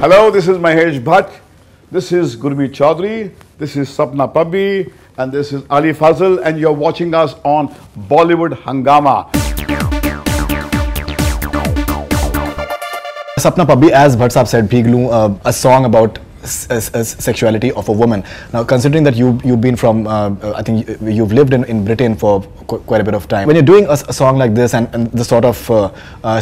Hello, this is Mahesh Bhatt. This is Gurmeet Choudhary. This is Sapna Pabbi. And this is Ali Fazal. And you're watching us on Bollywood Hungama. Sapna Pabbi, as Bhatt Saab said, Bhiglu, a song about sexuality of a woman. Now, considering that you've been from, I think you've lived in Britain for quite a bit of time. When you're doing a song like this and the sort of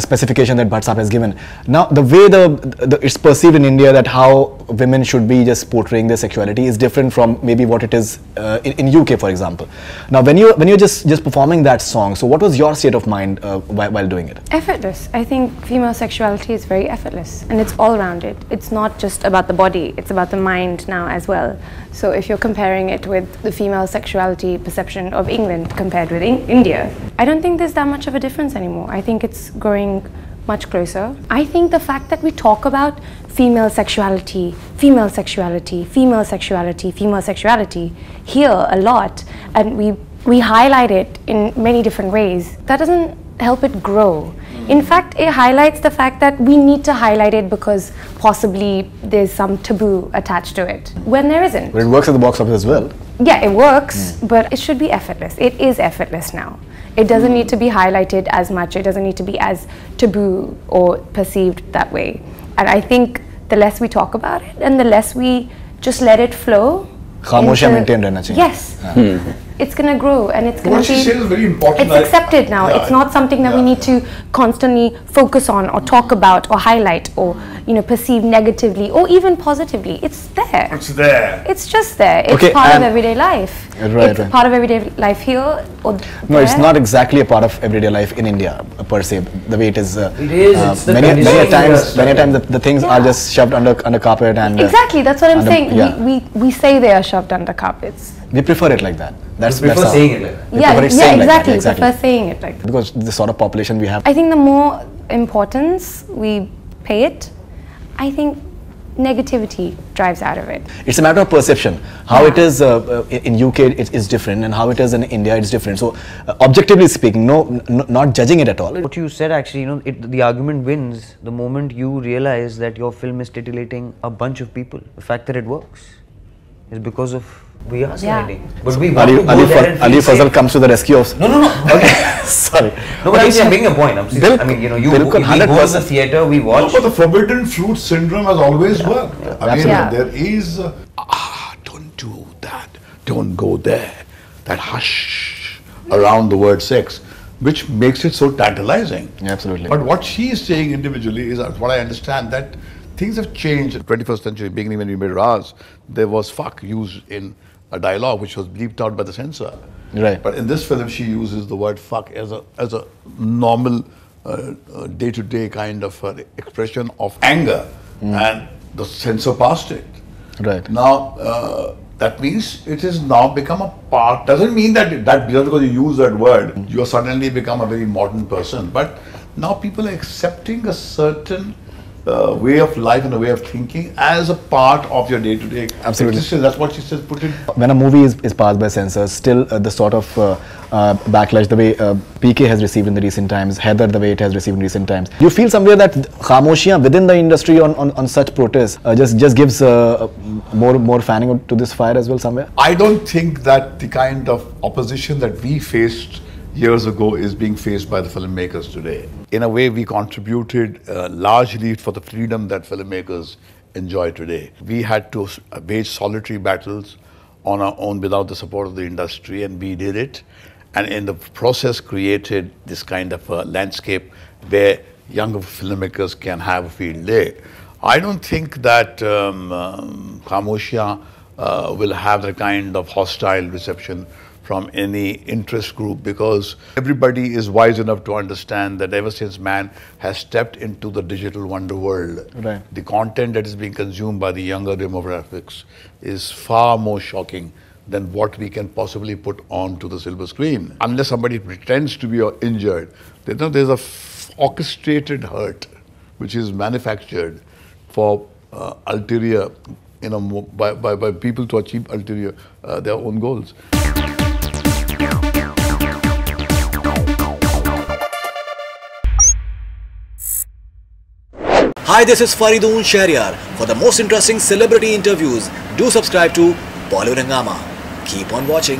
specification that Bhatt Saab has given, now the way it's perceived in India that how women should be just portraying their sexuality is different from maybe what it is in UK, for example. Now, when you're just performing that song, so what was your state of mind while doing it? Effortless. I think female sexuality is very effortless, and it's all rounded. It's not just about the body. It's about the mind now as well. So if you're comparing it with the female sexuality perception of England compared with India, I don't think there's that much of a difference anymore. I think it's growing much closer. I think the fact that we talk about female sexuality, female sexuality, female sexuality, female sexuality here a lot, and we highlight it in many different ways, that doesn't help it grow. In fact, it highlights the fact that we need to highlight it because possibly there's some taboo attached to it, when there isn't. But it works at the box office as well. Yeah, it works, but it should be effortless. It is effortless now. It doesn't need to be highlighted as much. It doesn't need to be as taboo or perceived that way. And I think the less we talk about it and the less we just let it flow. Khamoshiyan maintained rehna chahiye. Yes. It's going to grow and it's going to be, is very important. It's accepted now. It's not something that we need to constantly focus on or talk about or highlight or, you know, perceive negatively or even positively. It's there. It's there. It's just there. It's part of everyday life. It's part of everyday life here or No, it's not exactly a part of everyday life in India per se. The way it is. It is. Many times the things are just shoved under carpet and. Exactly. That's what I'm saying. We say they are shoved under carpets. We prefer it like that. That's saying it like that. Yeah, exactly. We prefer saying it like that. Because the sort of population we have. I think the more importance we pay it, I think negativity drives out of it. It's a matter of perception. How it is in UK, it is different, and how it is in India, it's different. So, objectively speaking, not judging it at all. What you said actually, you know, the argument wins the moment you realize that your film is titillating a bunch of people. The fact that it works is because of we are sliding. But we want to go there and Ali Fazal comes to the rescue of... No. Okay. Sorry. No, but I'm making a point. I mean, you know, we go to the theatre, we watch. No, but the forbidden fruit syndrome has always worked. I mean, there is... don't do that. Don't go there. That hush around the word sex, which makes it so tantalizing. Absolutely. But what she is saying individually is what I understand, that things have changed. In the 21st century, beginning when we made ours, there was fuck used in a dialogue which was bleeped out by the censor. Right. But in this film, she uses the word fuck as a normal day-to-day kind of expression of anger, and the censor passed it. Right. Now, that means it has now become a part. Doesn't mean that just because you use that word, you suddenly become a very modern person. But now people are accepting a certain way of life and a way of thinking as a part of your day-to-day existence. That's what she says, put it. When a movie is passed by censors, still the sort of backlash, the way PK has received in the recent times, Heather, the way it has received in recent times. You feel somewhere that Khamoshiyan within the industry on such protests just gives more fanning to this fire as well somewhere? I don't think that the kind of opposition that we faced years ago is being faced by the filmmakers today. In a way, we contributed largely for the freedom that filmmakers enjoy today. We had to wage solitary battles on our own without the support of the industry, and we did it. And in the process created this kind of landscape where younger filmmakers can have a field day. I don't think that Khamoshiyan will have the kind of hostile reception from any interest group, because everybody is wise enough to understand that ever since man has stepped into the digital wonder world, the content that is being consumed by the younger demographics is far more shocking than what we can possibly put onto the silver screen. Unless somebody pretends to be injured, there's a orchestrated hurt which is manufactured for ulterior, by people to achieve ulterior their own goals. Hi, this is Faridoon Shahryar. For the most interesting celebrity interviews, do subscribe to Bollywood Hungama. Keep on watching.